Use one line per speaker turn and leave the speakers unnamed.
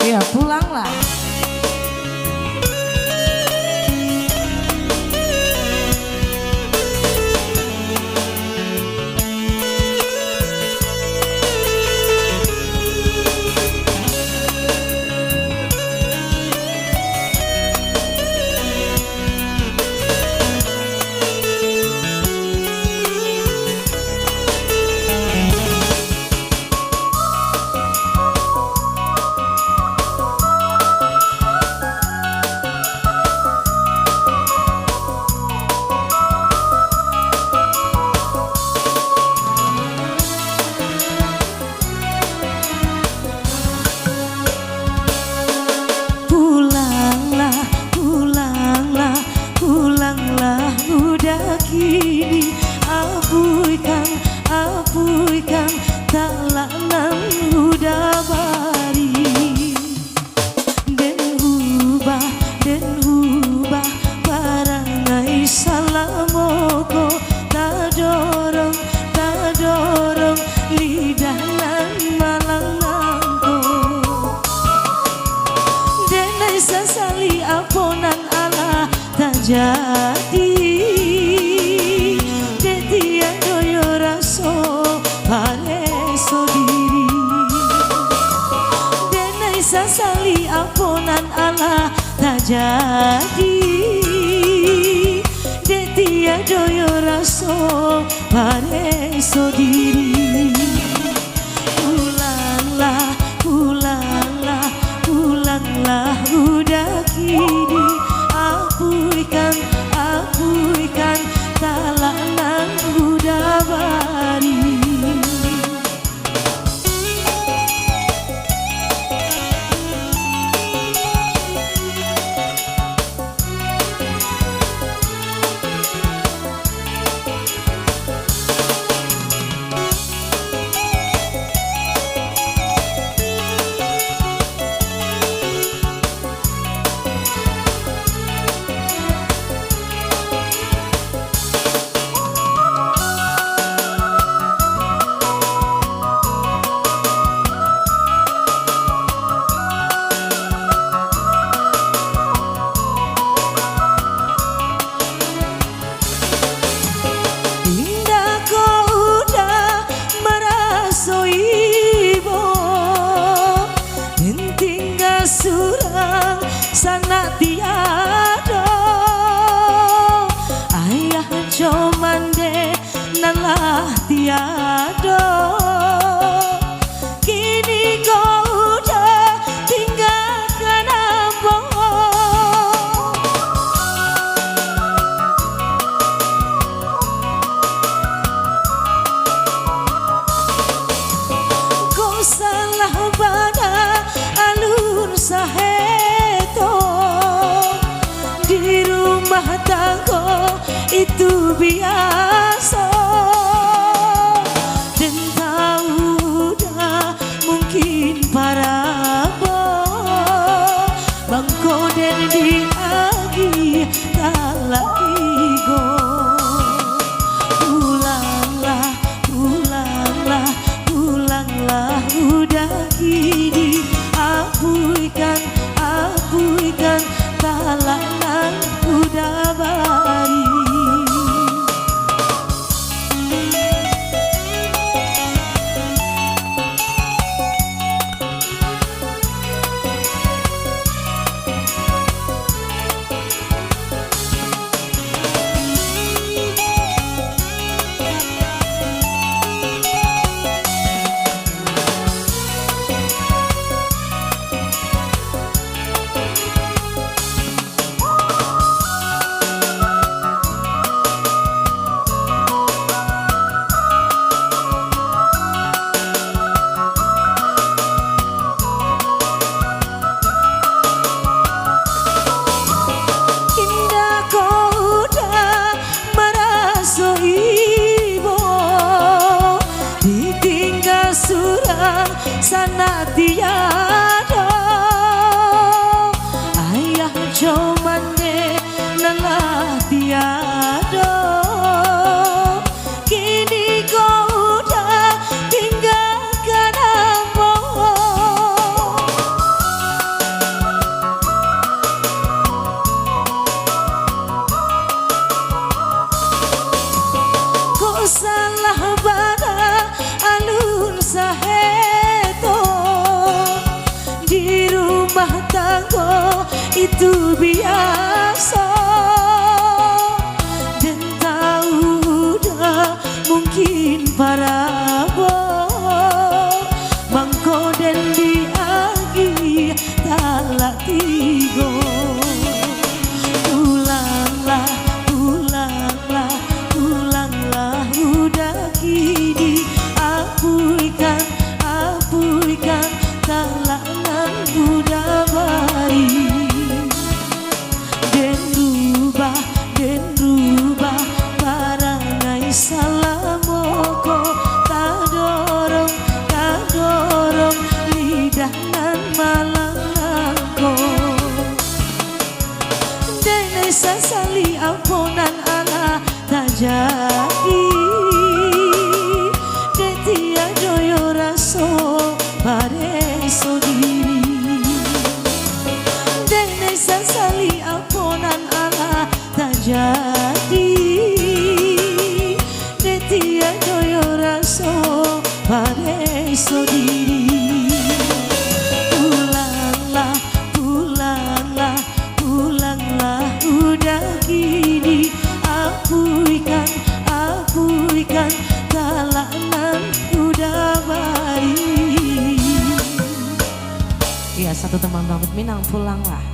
Ya pulanglah. Kini abaikan, abaikan talanan udah bari dan ubah barangai salamoko tak dorong lidah nan malanganko denai sasali aponan Allah tak jadi sasali aponan Allah tak jadi detia doyo raso pareso diri pulanglah pulanglah pulanglah udah kini abaikan abaikan talanan udah bari. Surang sana tiada ayah comande nalah tiada kini kau udah tinggalkan apa kau salah pada alur saheto di rumah tangga itu biasa dan tahu dah mungkin para bangko dan diagi tak lagi go pulanglah pulanglah pulanglah udah kini abaikan abaikan talanan udah bari rumah tangga itu biasa, dan tahu udah mungkin para boh mangko dan diagi talak tigo. Pulanglah, pulanglah, pulanglah udah kini, apuikan, apuikan talak nan udah bari. Den rubah barangai salamoko, kadorong, kadorong lidah nan malangko. Denai sasali ampunan Allah tak jadi, detia doyo raso bareso diri. Denai sasali ampunan Allah tak jadi, detia doyo raso bareso diri. Pulanglah, pulanglah, pulanglah udah kini, apuikan, apuikan talak nan udah bari.
Iya, satu teman banget Minang, pulanglah.